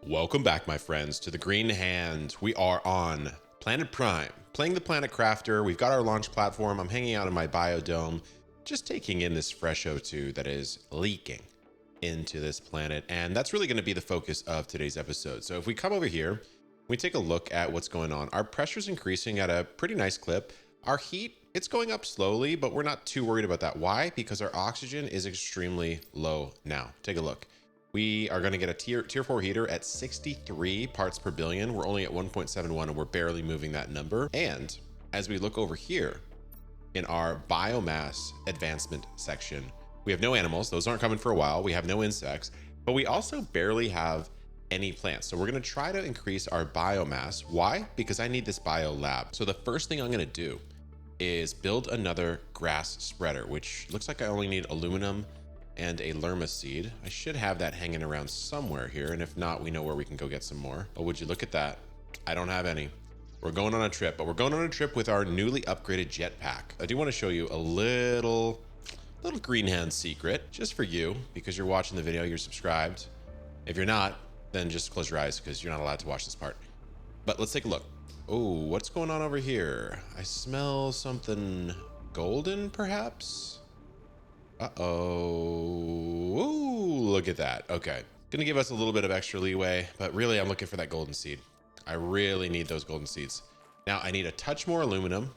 Welcome back, my friends, to the Green Hand. We are on Planet Prime, playing the Planet Crafter. We've got our launch platform. I'm hanging out in my biodome, just taking in this fresh O2 that is leaking into this planet. And that's really going to be the focus of today's episode. So if we come over here, we take a look at what's going on. Our pressure's increasing at a pretty nice clip. Our heat, it's going up slowly, but we're not too worried about that. Why? Because our oxygen is extremely low now. Take a look. We are going to get a tier 4 heater at 63 parts per billion. We're only at 1.71 and we're barely moving that number. And as we look over here in our biomass advancement section, we have no animals. Those aren't coming for a while. We have no insects, but we also barely have any plants. So we're going to try to increase our biomass. Why? Because I need this bio lab. So the first thing I'm going to do is build another grass spreader, which looks like I only need aluminum and a lerma seed. I should have that hanging around somewhere here, and if not, we know where we can go get some more. Oh, would you look at that? I don't have any. We're going on a trip, but we're going on a trip with our newly upgraded jetpack. I do want to show you a little Green Hand secret, just for you, because you're watching the video, you're subscribed. If you're not, then just close your eyes, because you're not allowed to watch this part. But let's take a look. Oh, what's going on over here? I smell something golden, perhaps? Uh-oh. Ooh, look at that. Okay. Gonna give us a little bit of extra leeway, but really I'm looking for that golden seed. I really need those golden seeds. Now I need a touch more aluminum,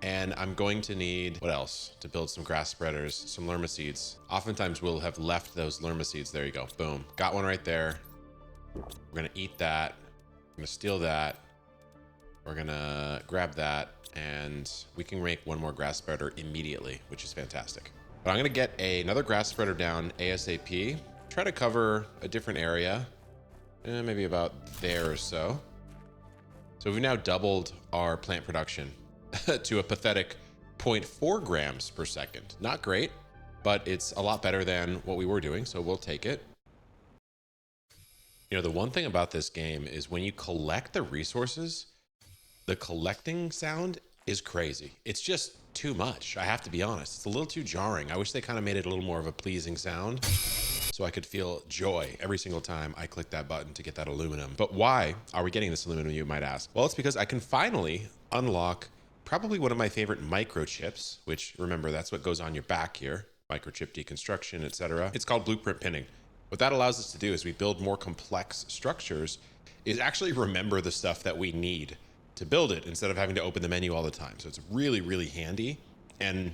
and I'm going to need, what else? To build some grass spreaders, some lerma seeds. Oftentimes we'll have left those lerma seeds. There you go. Boom. Got one right there. We're gonna eat that. We're gonna steal that. We're gonna grab that, and we can make one more grass spreader immediately, which is fantastic. But I'm gonna get another grass spreader down ASAP. Try to cover a different area, maybe about there or so. So we've now doubled our plant production to a pathetic 0.4 grams per second. Not great, but it's a lot better than what we were doing, so we'll take it. You know, the one thing about this game is when you collect the resources, the collecting sound is crazy. It's just too much. I have to be honest. It's a little too jarring. I wish they kind of made it a little more of a pleasing sound so I could feel joy every single time I click that button to get that aluminum. But why are we getting this aluminum, you might ask? Well, it's because I can finally unlock probably one of my favorite microchips, which, remember, that's what goes on your back here. Microchip deconstruction, etc. It's called blueprint pinning. What that allows us to do is we build more complex structures, is actually remember the stuff that we need to build it instead of having to open the menu all the time. So it's really, really handy. And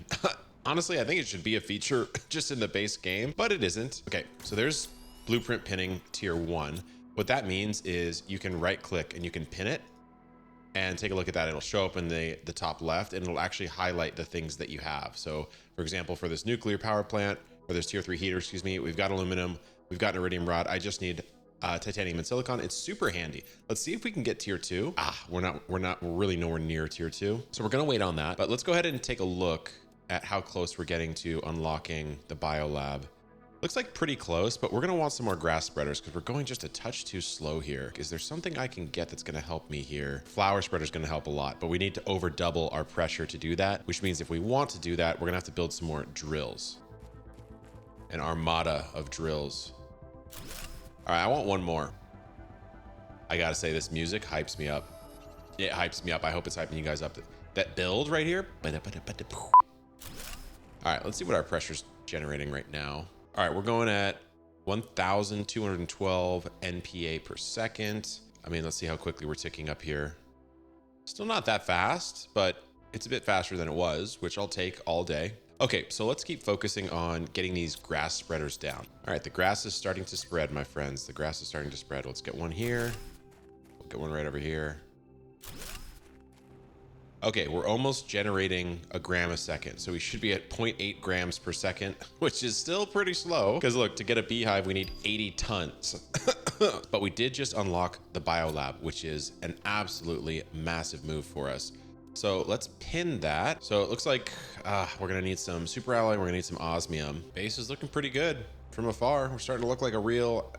honestly, I think it should be a feature just in the base game, but it isn't. Okay, so there's blueprint pinning tier 1. What that means is you can right click and you can pin it and take a look at that. It'll show up in the top left, and it'll actually highlight the things that you have. So for example, for this nuclear power plant, or this tier 3 heater, excuse me, we've got aluminum, we've got an iridium rod. I just need titanium and silicon. It's super handy. Let's see if we can get tier 2. We're really nowhere near tier 2. So we're gonna wait on that, but let's go ahead and take a look at how close we're getting to unlocking the biolab. Looks like pretty close, but we're gonna want some more grass spreaders because we're going just a touch too slow here. Is there something I can get that's gonna help me here? Flower spreader is gonna help a lot, but we need to over double our pressure to do that, which means if we want to do that, we're gonna have to build some more drills. An armada of drills. All right, I want one more. I gotta say, this music hypes me up. It hypes me up. I hope it's hyping you guys up. That build right here. All right, let's see what our pressure's generating right now. All right, we're going at 1,212 NPA per second. I mean, let's see how quickly we're ticking up here. Still not that fast, but it's a bit faster than it was, which I'll take all day. Okay, so let's keep focusing on getting these grass spreaders down. All right, the grass is starting to spread, my friends. The grass is starting to spread. Let's get one here. We'll get one right over here. Okay, we're almost generating a gram a second. So we should be at 0.8 grams per second, which is still pretty slow. Because look, to get a beehive, we need 80 tons. But we did just unlock the biolab, which is an absolutely massive move for us. So let's pin that. So it looks like we're gonna need some super alloy. We're gonna need some osmium. Base is looking pretty good from afar. We're starting to look like a real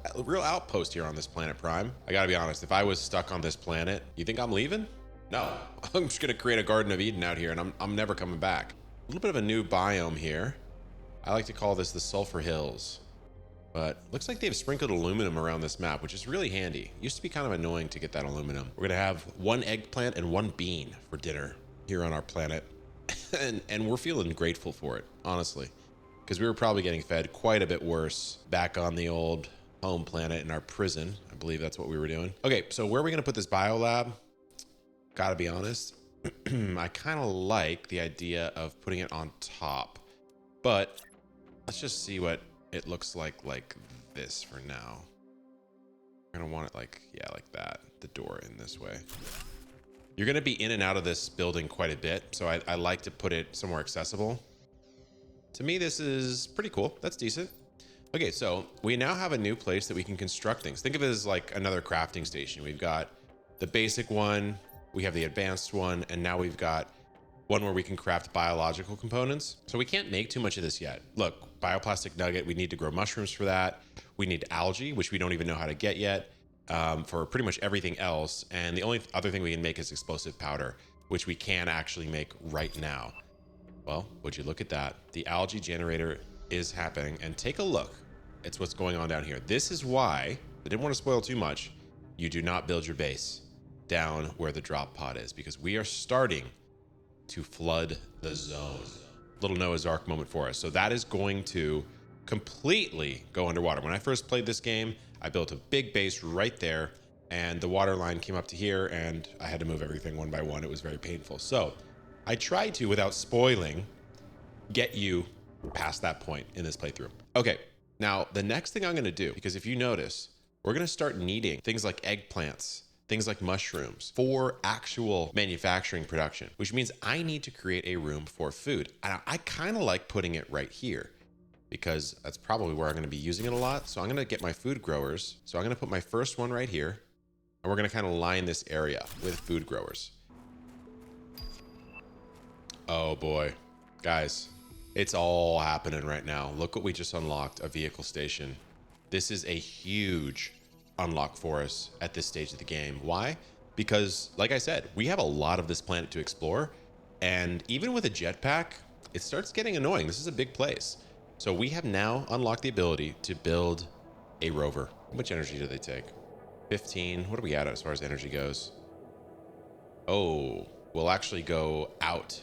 outpost here on this planet Prime. I gotta be honest, if I was stuck on this planet, you think I'm leaving? No, I'm just gonna create a Garden of Eden out here, and I'm never coming back. A little bit of a new biome here. I like to call this the Sulphur Hills. But looks like they've sprinkled aluminum around this map, which is really handy. Used to be kind of annoying to get that aluminum. We're gonna have one eggplant and one bean for dinner here on our planet. and we're feeling grateful for it, honestly, because we were probably getting fed quite a bit worse back on the old home planet in our prison. I believe that's what we were doing. Okay, so where are we gonna put this biolab? Gotta be honest, I kind of like the idea of putting it on top, but let's just see what it looks like this for now. I'm gonna want it like, yeah, like that. The door in this way. You're gonna be in and out of this building quite a bit, so I like to put it somewhere accessible. To me, this is pretty cool. That's decent. Okay, so we now have a new place that we can construct things. Think of it as like another crafting station. We've got the basic one, we have the advanced one, and now we've got one where we can craft biological components. So we can't make too much of this yet. Look, bioplastic nugget, we need to grow mushrooms for that. We need algae, which we don't even know how to get yet, for pretty much everything else. And the only other thing we can make is explosive powder, which we can actually make right now. Well, would you look at that? The algae generator is happening, and take a look. It's what's going on down here. This is why, I didn't want to spoil too much, you do not build your base down where the drop pod is, because we are starting to flood the zone. Little Noah's Ark moment for us. So that is going to completely go underwater. When I first played this game, I built a big base right there, and the water line came up to here, and I had to move everything one by one. It was very painful. So I tried to, without spoiling, get you past that point in this playthrough. Okay, now the next thing I'm gonna do, because if you notice, we're gonna start needing things like eggplants, things like mushrooms for actual manufacturing production, which means I need to create a room for food. And I kind of like putting it right here because that's probably where I'm going to be using it a lot. So I'm going to get my food growers. So I'm going to put my first one right here, and we're going to kind of line this area with food growers. Oh boy, guys, it's all happening right now. Look what we just unlocked, a vehicle station. This is a huge unlock for us at this stage of the game. Why? Because like I said, we have a lot of this planet to explore, and even with a jetpack, it starts getting annoying. This is a big place. So we have now unlocked the ability to build a rover. How much energy do they take? 15. What are we at as far as energy goes? Oh, we'll actually go out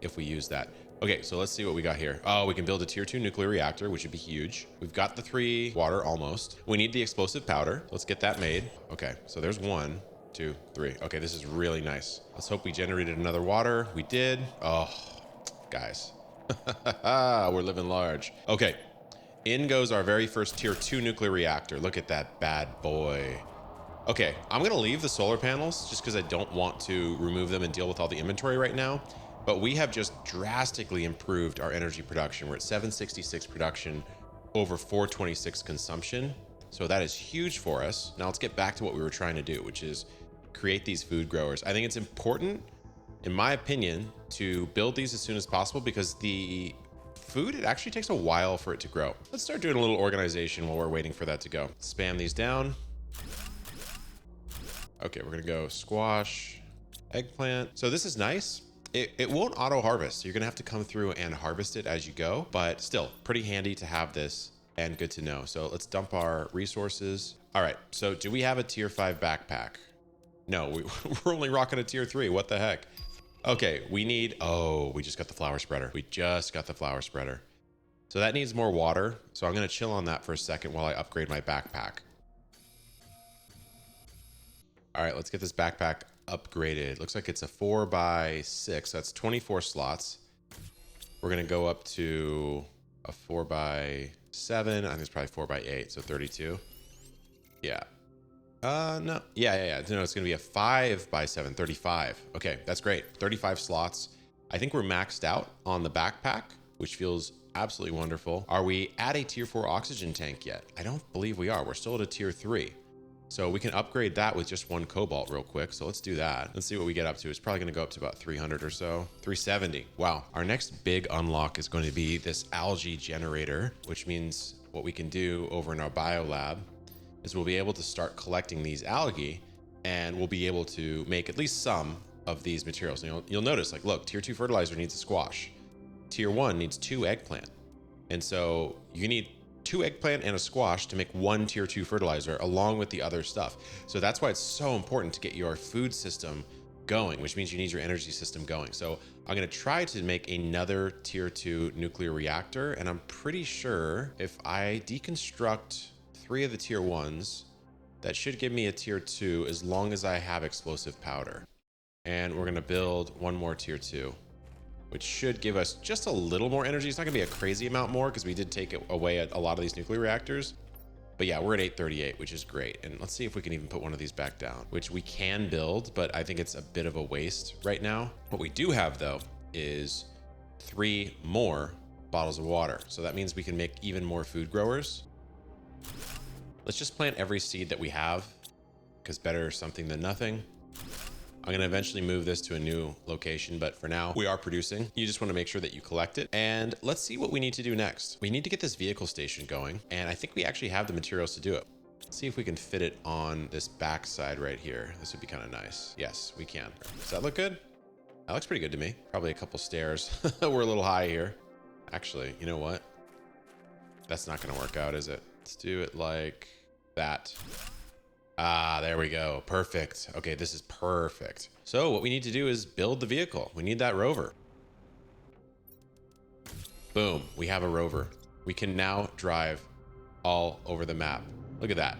if we use that. Okay, so let's see what we got here. Oh, we can build a tier 2 nuclear reactor, which would be huge. We've got the 3 water almost. We need the explosive powder. Let's get that made. Okay, so there's 1, 2, 3. Okay, this is really nice. Let's hope we generated another water. We did. Oh, guys. We're living large. Okay, in goes our very first tier 2 nuclear reactor. Look at that bad boy. Okay, I'm gonna leave the solar panels just because I don't want to remove them and deal with all the inventory right now. But we have just drastically improved our energy production. We're at 766 production, over 426 consumption. So that is huge for us. Now let's get back to what we were trying to do, which is create these food growers. I think it's important, in my opinion, to build these as soon as possible because the food, it actually takes a while for it to grow. Let's start doing a little organization while we're waiting for that to go. Spam these down. Okay, we're gonna go squash, eggplant. So this is nice. It won't auto harvest. You're gonna have to come through and harvest it as you go, but still pretty handy to have this and good to know. So let's dump our resources. All right, so do we have a tier 5 backpack? No, we're only rocking a tier 3. What the heck? Okay, we need, oh, we just got the flower spreader. We just got the flower spreader. So that needs more water. So I'm gonna chill on that for a second while I upgrade my backpack. All right, let's get this backpack upgraded. Looks like it's a 4x6. That's 24 slots. We're gonna go up to a 4x7. I think it's probably 4x8, so 32. Yeah. No. Yeah. No, it's gonna be a 5x7, 35. Okay, that's great. 35 slots. I think we're maxed out on the backpack, which feels absolutely wonderful. Are we at a tier 4 oxygen tank yet? I don't believe we are. We're still at a tier 3. So we can upgrade that with just 1 cobalt real quick. So let's do that. Let's see what we get up to. It's probably gonna go up to about 300 or so. 370. Wow. Our next big unlock is going to be this algae generator, which means what we can do over in our biolab is we'll be able to start collecting these algae, and we'll be able to make at least some of these materials. And you'll notice, like, look, tier 2 fertilizer needs a squash. Tier 1 needs 2 eggplant. And so you need 2 eggplant and a squash to make 1 tier 2 fertilizer along with the other stuff. So that's why it's so important to get your food system going, which means you need your energy system going. So I'm going to try to make another tier 2 nuclear reactor. And I'm pretty sure if I deconstruct 3 of the tier 1s, that should give me a tier 2 as long as I have explosive powder. And we're going to build 1 more tier 2, which should give us just a little more energy. It's not gonna be a crazy amount more because we did take away a lot of these nuclear reactors. But yeah, we're at 838, which is great. And let's see if we can even put one of these back down, which we can build, but I think it's a bit of a waste right now. What we do have though is 3 more bottles of water. So that means we can make even more food growers. Let's just plant every seed that we have because better something than nothing. I'm going to eventually move this to a new location, but for now we are producing. You just want to make sure that you collect it. And let's see what we need to do next. We need to get this vehicle station going. And I think we actually have the materials to do it. Let's see if we can fit it on this back side right here. This would be kind of nice. Yes, we can. Does that look good? That looks pretty good to me. Probably a couple stairs. We're a little high here. Actually, you know what? That's not going to work out, is it? Let's do it like that. Ah, there we go. Perfect. Okay, this is perfect. So what we need to do is build the vehicle. We need that rover. Boom, we have a rover. We can now drive all over the map. Look at that.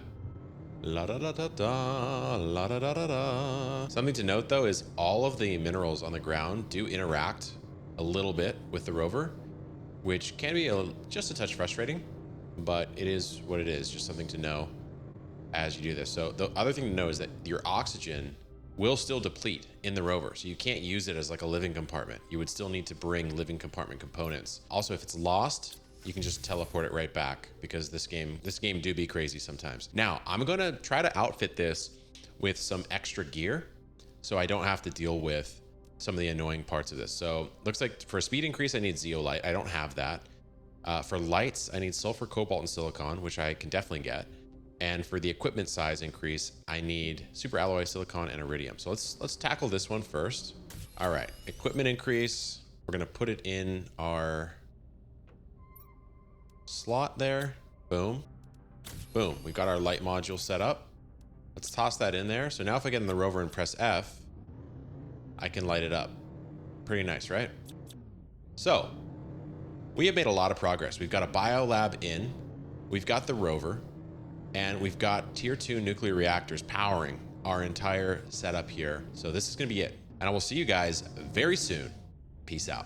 La da da da da, la da da da da. Something to note though is all of the minerals on the ground do interact a little bit with the rover, which can be just a touch frustrating, but it is what it is. Just something to know as you do this. So the other thing to know is that your oxygen will still deplete in the rover. So you can't use it as like a living compartment. You would still need to bring living compartment components. Also, if it's lost, you can just teleport it right back because this game do be crazy sometimes. Now, I'm going to try to outfit this with some extra gear so I don't have to deal with some of the annoying parts of this. So looks like for a speed increase, I need zeolite. I don't have that. For lights, I need sulfur, cobalt, and silicon, which I can definitely get. And for the equipment size increase, I need super alloy, silicon, and iridium. So let's tackle this one first. All right, equipment increase. We're gonna put it in our slot there. Boom, boom. We've got our light module set up. Let's toss that in there. So now if I get in the rover and press F, I can light it up. Pretty nice, right? So we have made a lot of progress. We've got a biolab in, we've got the rover, and we've got tier 2 nuclear reactors powering our entire setup here. So this is going to be it. And I will see you guys very soon. Peace out.